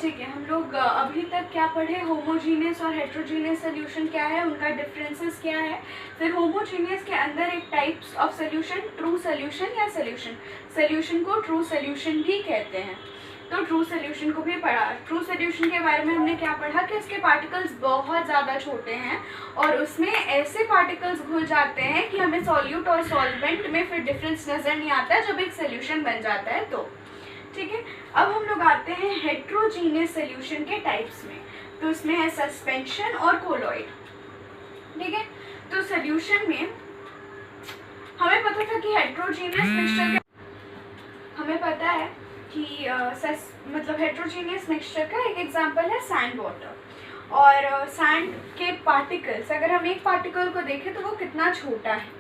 ठीक है, हम लोग अभी तक क्या पढ़े, होमोजीनियस और हेट्रोजीनियस सोल्यूशन क्या है, उनका डिफरेंसेस क्या है। फिर होमोजीनियस के अंदर एक types of solution, true solution या सोल्यूशन को ट्रू सोल्यूशन भी कहते हैं। तो ट्रू सोल्यूशन को भी पढ़ा। ट्रू सोल्यूशन के बारे में हमने क्या पढ़ा कि उसके पार्टिकल्स बहुत ज़्यादा छोटे हैं और उसमें ऐसे पार्टिकल्स घुल जाते हैं कि हमें सॉल्यूट और सॉल्वेंट में फिर डिफरेंस नज़र नहीं आता जब एक सोल्यूशन बन जाता है तो। ठीक है, अब हम लोग आते हैं हेट्रोजीनियस सोल्यूशन के टाइप्स में। तो इसमें है सस्पेंशन और कोलॉइड। ठीक है, तो सोल्यूशन में हमें पता था कि हेट्रोजीनियस मिक्सचर, हमें पता है कि मतलब हेट्रोजीनियस मिक्सचर का एक एग्जांपल है सैंड वाटर। और सैंड के पार्टिकल्स, अगर हम एक पार्टिकल को देखें तो वो कितना छोटा है,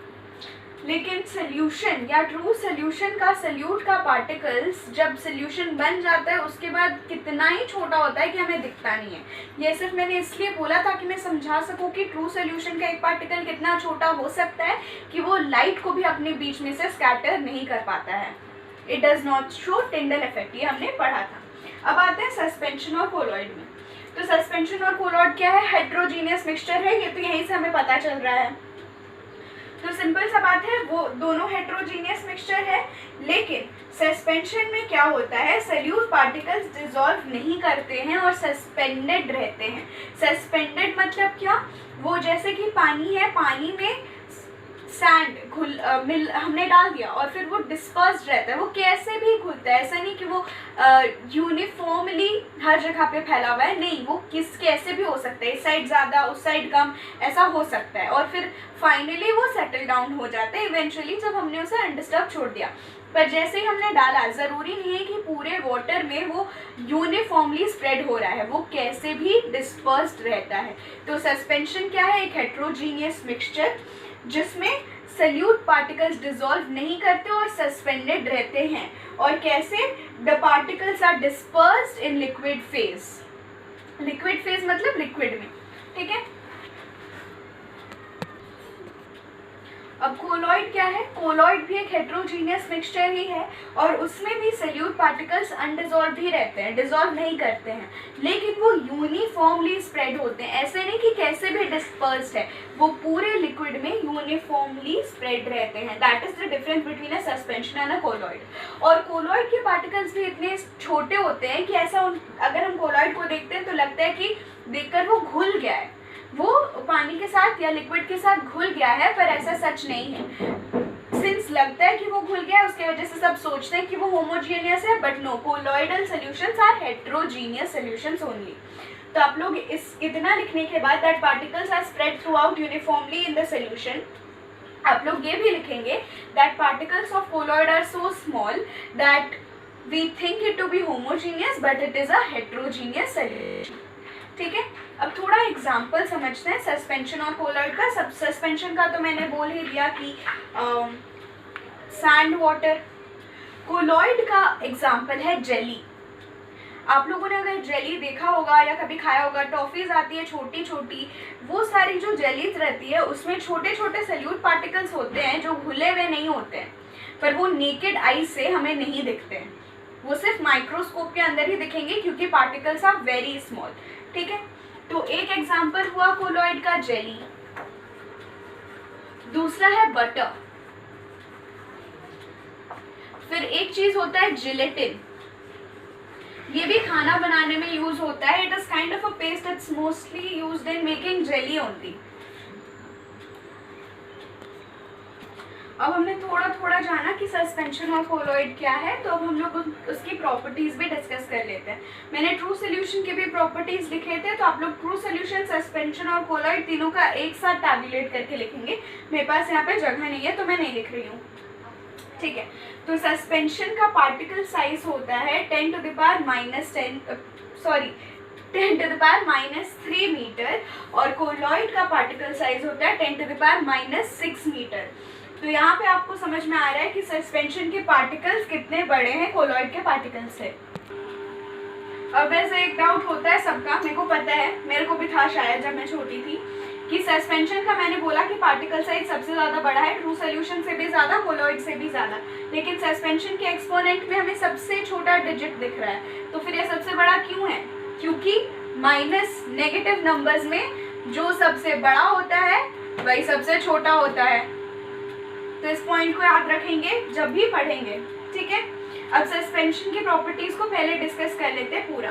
लेकिन सोल्यूशन या ट्रू सोल्यूशन का सोल्यूट का पार्टिकल्स जब सोल्यूशन बन जाता है उसके बाद कितना ही छोटा होता है कि हमें दिखता नहीं है। ये सिर्फ मैंने इसलिए बोला ताकि मैं समझा सकूं कि ट्रू सोल्यूशन का एक पार्टिकल कितना छोटा हो सकता है कि वो लाइट को भी अपने बीच में से स्कैटर नहीं कर पाता है। It does not show Tyndall effect, ये हमने पढ़ा था। अब आते हैं सस्पेंशन और कोलॉइड में। तो सस्पेंशन और कोलॉइड क्या है, हेट्रोजीनियस मिक्सचर है, ये तो यहीं से हमें पता चल रहा है। तो सिंपल सा बात है, वो दोनों हेट्रोजीनियस मिक्सचर है, लेकिन सस्पेंशन में क्या होता है, सोल्यूट पार्टिकल्स डिसॉल्व नहीं करते हैं और सस्पेंडेड रहते हैं। सस्पेंडेड मतलब क्या, वो जैसे कि पानी है, पानी में सैंड हमने डाल दिया और फिर वो डिस्पर्स्ड रहता है, वो कैसे भी घुलता है, ऐसा नहीं कि वो यूनिफॉर्मली हर जगह पे फैला हुआ है, नहीं, वो कैसे भी हो सकता है, इस साइड ज़्यादा उस साइड कम, ऐसा हो सकता है और फिर फाइनली वो सेटल डाउन हो जाता है इवेंचुअली जब हमने उसे अनडिस्टर्ब छोड़ दिया। पर जैसे ही हमने डाला, ज़रूरी नहीं है कि पूरे वाटर में वो यूनिफॉर्मली स्प्रेड हो रहा है, वो कैसे भी डिस्पर्स्ड रहता है। तो सस्पेंशन क्या है, एक हेट्रोजीनियस मिक्सचर जिसमें सोल्यूट पार्टिकल्स डिसॉल्व नहीं करते और सस्पेंडेड रहते हैं। और कैसे, the particles are dispersed in liquid phase. Liquid phase मतलब लिक्विड में। ठीक है, अब कोलॉइड क्या है, कोलॉइड भी एक हेट्रोजीनियस मिक्सचर ही है और उसमें भी सोल्यूट पार्टिकल्स अनडिसॉल्व ही रहते हैं, डिसॉल्व नहीं करते हैं, लेकिन वो यूनिफॉर्मली स्प्रेड होते हैं, ऐसे नहीं कि कैसे भी डिस्पर्स्ड है, वो पूरे लिक्विड में यूनिफॉर्मली स्प्रेड रहते हैं। That is the difference between a suspension and a colloid. और कोलॉइड के पार्टिकल्स भी इतने छोटे होते हैं कि ऐसा अगर हम कोलॉइड को देखते हैं तो लगता है कि देखकर वो घुल गया है, वो पानी के साथ या लिक्विड के साथ घुल गया है, पर ऐसा सच नहीं है। सिंस लगता है कि वो घुल गया है, उसके वजह से सब सोचते हैं कि वो होमोजीनियस है, but no, colloidal solutions are heterogeneous solutions only. तो आप लोग इतना लिखने के बाद that particles are spread throughout uniformly in the solution, आप लोग ये भी लिखेंगे that particles of colloid are so small that we think it to be homogeneous but it is a heterogeneous solution. ठीक है, अब थोड़ा एग्जाम्पल समझते हैं सस्पेंशन और कोलॉइड का। सब सस्पेंशन का तो मैंने बोल ही दिया कि सैंड वाटर। कोलॉइड का एग्जाम्पल है जेली। आप लोगों ने अगर जेली देखा होगा या कभी खाया होगा, टॉफीज आती है छोटी छोटी, वो सारी जो जेलीज रहती है उसमें छोटे छोटे सोल्यूट पार्टिकल्स होते हैं जो घुले हुए नहीं होते हैं, पर वो नेकेड आई से हमें नहीं दिखते हैं, वो सिर्फ माइक्रोस्कोप के अंदर ही दिखेंगे क्योंकि पार्टिकल्स आर वेरी स्मॉल। ठीक है, तो एक एग्जांपल हुआ कोलॉइड का जेली। दूसरा है बटर। फिर एक चीज होता है जिलेटिन, ये भी खाना बनाने में यूज होता है। It is kind of a paste, it's mostly used in making jelly only. अब हमने थोड़ा थोड़ा जाना कि सस्पेंशन और कोलॉइड क्या है, तो अब हम लोग उसकी प्रॉपर्टीज भी डिस्कस कर लेते हैं। मैंने ट्रू सोल्यूशन के भी प्रॉपर्टीज लिखे थे, तो आप लोग ट्रू सोल्यूशन, सस्पेंशन और कोलॉइड तीनों का एक साथ टैबुलेट करके लिखेंगे। मेरे पास यहाँ पे जगह नहीं है तो मैं नहीं लिख रही हूँ। ठीक है, तो सस्पेंशन का पार्टिकल साइज होता है 10 to the power -3 मीटर और कोलॉइड का पार्टिकल साइज होता है 10 to the power -6 मीटर। तो यहाँ पे आपको समझ में आ रहा है कि सस्पेंशन के पार्टिकल्स कितने बड़े हैं कोलॉइड के पार्टिकल से। अब वैसे एक डाउट होता है सबका, मेरे को पता है, मेरे को भी था शायद जब मैं छोटी थी, कि सस्पेंशन का मैंने बोला कि पार्टिकल साइज सबसे ज़्यादा बड़ा है, ट्रू सोल्यूशन से भी ज़्यादा, कोलॉइड से भी ज़्यादा, लेकिन सस्पेंशन के एक्सपोनेंट में हमें सबसे छोटा डिजिट दिख रहा है, तो फिर ये सबसे बड़ा क्यों है? क्योंकि माइनस नेगेटिव नंबर्स में जो सबसे बड़ा होता है वही सबसे छोटा होता है। तो इस पॉइंट को याद रखेंगे जब भी पढ़ेंगे, ठीक है। अब सस्पेंशन की प्रॉपर्टीज को पहले डिस्कस कर लेते हैं पूरा।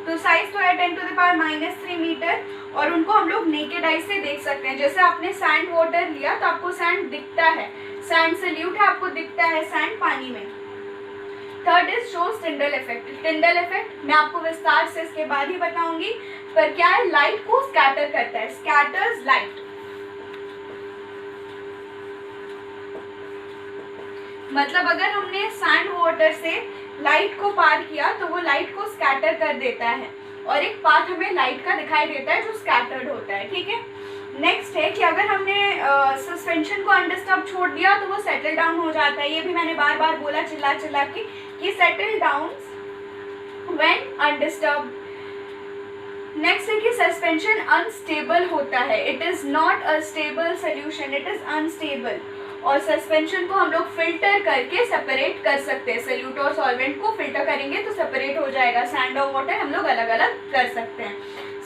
तो साइज तो है 10⁻³ मीटर और उनको हम लोग नेकेड आई से देख सकते हैं। जैसे आपने सैंड वाटर लिया तो आपको सैंड दिखता है, सैंड सल्यूट है, आपको दिखता है सैंड पानी में। Third is shows Tyndall effect. Tyndall effect मैं आपको विस्तार से इसके बाद ही बताऊंगी, पर क्या है, लाइट को स्कैटर करता है, स्कैटर्स लाइट। मतलब अगर हमने सैंड वाटर से लाइट को पार किया तो वो लाइट को स्कैटर कर देता है और एक पाथ हमें लाइट का दिखाई देता है जो स्कैटर्ड होता है, ठीक है। नेक्स्ट है कि अगर हमने सस्पेंशन को अनडिस्टर्ब छोड़ दिया तो वो सेटल डाउन हो जाता है। ये भी मैंने बार बार बोला चिल्ला चिल्ला के कि settle down when undisturb. Next है कि सस्पेंशन अनस्टेबल होता है, it is not a stable solution, it is unstable. और सस्पेंशन को हम लोग फिल्टर करके सेपरेट कर सकते हैं, सल्यूट और सॉल्वेंट को फिल्टर करेंगे तो सेपरेट हो जाएगा। सैंड और वाटर हम लोग अलग अलग कर सकते हैं।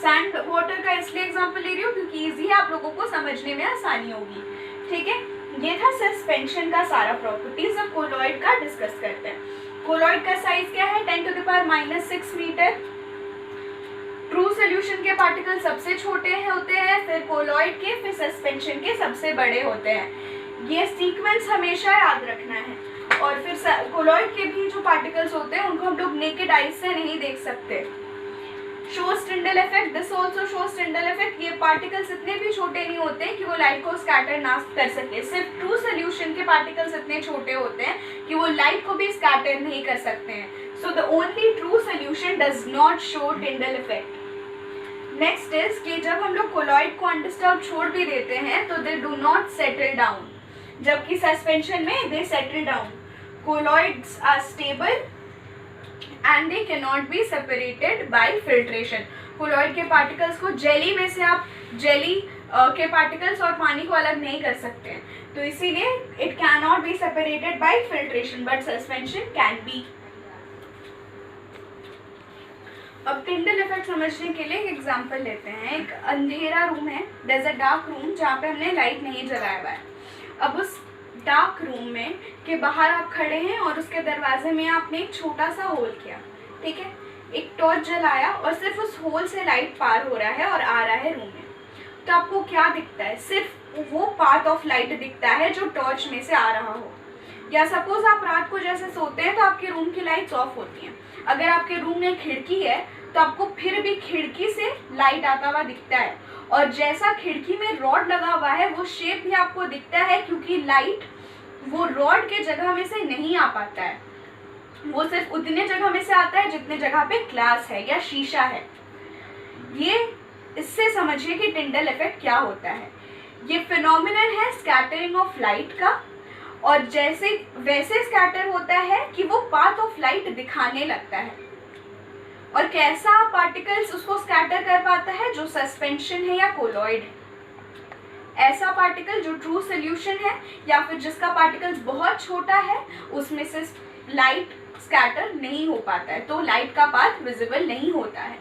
सैंड वाटर का इसलिए एग्जांपल ले रही हूँ क्योंकि इजी है, आप लोगों को समझने में आसानी होगी, ठीक है। ये था सस्पेंशन का सारा प्रॉपर्टीज। अब कोलॉइड का डिस्कस करते हैं। कोलॉइड का साइज क्या है? 10⁻⁻6 मीटर। ट्रू सोल्यूशन के पार्टिकल सबसे छोटे होते हैं, फिर कोलॉइड के, फिर सस्पेंशन के सबसे बड़े होते हैं। ये सीक्वेंस हमेशा याद रखना है। और फिर कोलॉइड के भी जो पार्टिकल्स होते हैं उनको हम लोग नेकेड आइज से नहीं देख सकते। Shows Tyndall effect, this also shows Tyndall effect. ये पार्टिकल्स इतने भी छोटे नहीं होते कि वो लाइट को स्कैटर ना कर सके। सिर्फ ट्रू सोल्यूशन के पार्टिकल्स इतने छोटे होते हैं कि वो लाइट को भी स्कैटर नहीं कर सकते हैं। So the only true solution does not show Tyndall effect. Next is कि जब हम लोग कोलॉइड को अनडिस्टर्ब छोड़ भी देते हैं तो they do not settle down, जबकि सस्पेंशन में they settle down. Colloids are stable and they cannot be separated by filtration। Colloid के पार्टिकल्स को जेली में से आप जेली के पार्टिकल्स और पानी को अलग नहीं कर सकते हैं, तो इसीलिए it cannot be separated by filtration but suspension can be। अब टिंडल इफेक्ट समझने के लिए एक एग्जांपल लेते हैं। एक अंधेरा रूम है, there's a dark room जहाँ पे हमने लाइट नहीं जलाया हुआ है। अब उस डार्क रूम में के बाहर आप खड़े हैं और उसके दरवाजे में आपने एक छोटा सा होल किया, ठीक है। एक टॉर्च जलाया और सिर्फ उस होल से लाइट पार हो रहा है और आ रहा है रूम में, तो आपको क्या दिखता है? सिर्फ वो पाथ ऑफ लाइट दिखता है जो टॉर्च में से आ रहा हो। या सपोज आप रात को जैसे सोते हैं तो आपके रूम की लाइट्स ऑफ होती हैं। अगर आपके रूम में खिड़की है तो आपको फिर भी खिड़की से लाइट आता हुआ दिखता है, और जैसा खिड़की में रॉड लगा हुआ है वो शेप भी आपको दिखता है, क्योंकि लाइट वो रॉड के जगह में से नहीं आ पाता है, वो सिर्फ उतने जगह में से आता है जितने जगह पे ग्लास है या शीशा है। ये इससे समझिए कि टिंडल इफेक्ट क्या होता है। ये फिनोमिनन है स्कैटरिंग ऑफ लाइट का, और जैसे वैसे स्कैटर होता है कि वो पाथ ऑफ लाइट दिखाने लगता है। और कैसा पार्टिकल्स उसको स्कैटर कर पाता है? जो सस्पेंशन है या कोलॉइड है। ऐसा पार्टिकल जो ट्रू सोल्यूशन है या फिर जिसका पार्टिकल्स बहुत छोटा है उसमें से लाइट स्कैटर नहीं हो पाता है, तो लाइट का पाथ विजिबल नहीं होता है।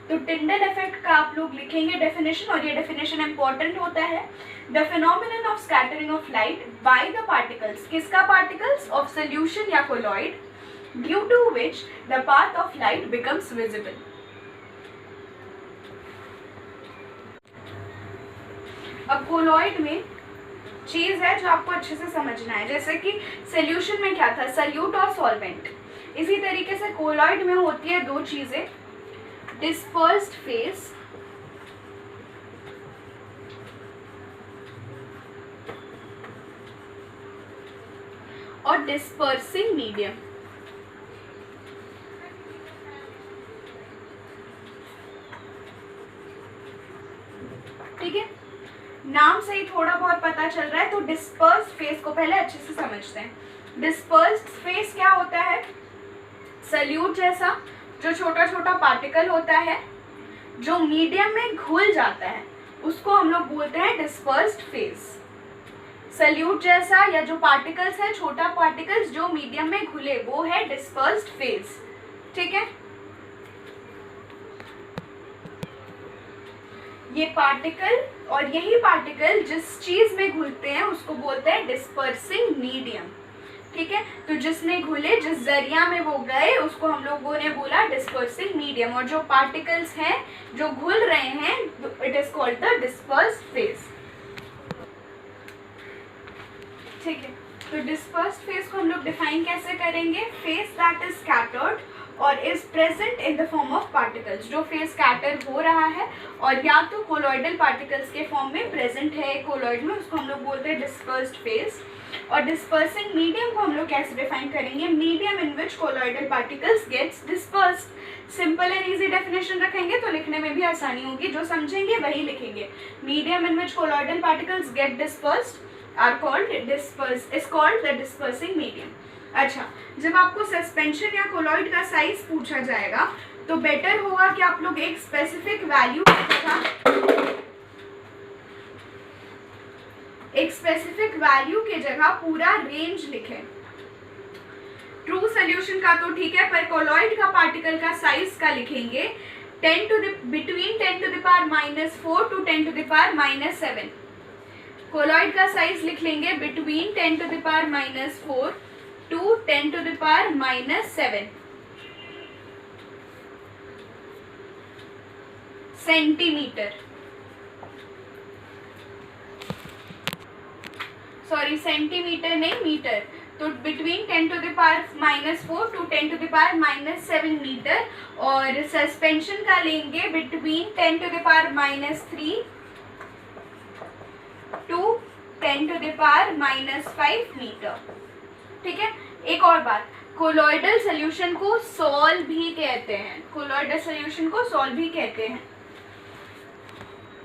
तो टिंडल इफेक्ट का आप लोग लिखेंगे डेफिनेशन, और ये डेफिनेशन इंपॉर्टेंट होता है। The phenomenon of scattering of light by the particles, किसका पार्टिकल्स? ऑफ सोल्यूशन या colloid, due to which the path of light becomes visible. अब कोलॉइड में चीज है जो आपको अच्छे से समझना है। जैसे कि सोल्यूशन में क्या था? सल्यूट और सॉल्वेंट। इसी तरीके से कोलॉइड में होती है दो चीजें, डिस्पर्स्ड फेज और डिस्पर्सिंग मीडियम। ठीक है, नाम से ही थोड़ा बहुत पता चल रहा है। तो डिस्पर्स्ड फेज को पहले अच्छे से समझते हैं। डिस्पर्स्ड फेज क्या होता है? सल्यूट जैसा जो छोटा छोटा पार्टिकल होता है जो मीडियम में घुल जाता है उसको हम लोग बोलते हैं डिस्पर्स्ड फेज। सल्यूट जैसा या जो पार्टिकल्स है, छोटा पार्टिकल्स जो मीडियम में घुले, वो है डिस्पर्स्ड फेज। ठीक है, ये पार्टिकल और यही पार्टिकल जिस चीज़ में घुलते हैं उसको बोलते हैं डिस्पर्सिंग मीडियम। ठीक है, तो जिसमें घुले, जिस जरिया में वो गए, उसको हम लोगों ने बोला डिस्पर्सिंग मीडियम। और जो पार्टिकल्स हैं जो घुल रहे हैं, it is called the dispersed phase. ठीक है, तो डिस्पर्स्ड फेज को हम लोग डिफाइन कैसे करेंगे? फेज दैट इज स्कैटर्ड और is present in the form of particles. जो फेज स्कैटर हो रहा है और या तो कोलॉइडल पार्टिकल्स के फॉर्म में प्रेजेंट है कोलॉइड में, उसको हम लोग बोलते हैं डिस्पर्स्ड फेज। और डिस्पर्सिंग मीडियम को हम लोग कैसे डिफाइन करेंगे? Medium in which colloidal particles gets dispersed. Simple and easy definition रखेंगे तो लिखने में भी आसानी होगी, जो समझेंगे वही लिखेंगे। Medium in which colloidal particles get dispersed are called is called the dispersing medium. अच्छा, जब आपको सस्पेंशन या कोलॉइड का साइज पूछा जाएगा तो बेटर होगा कि आप लोग एक स्पेसिफिक वैल्यू के जगह पूरा रेंज लिखें। ट्रू सोल्यूशन का तो ठीक है, पर कोलॉइड का पार्टिकल का साइज का लिखेंगे between 10 to the power -4 to 10 to the power -7। Colloid का साइज लिख लेंगे between 10 to the power -4 to 10 to the power -7 centimetre. Sorry, centimetre नहीं, मीटर। तो between 10 to the power -4 to 10 to the power -7 metre. और suspension का लेंगे between 10 to the power -3 to 10 to the power -5 metre. ठीक है, एक और बात, कोलॉइडल सोल्यूशन को सॉल्व भी कहते हैं। कोलॉइडल सोल्यूशन को सॉल्व भी कहते हैं।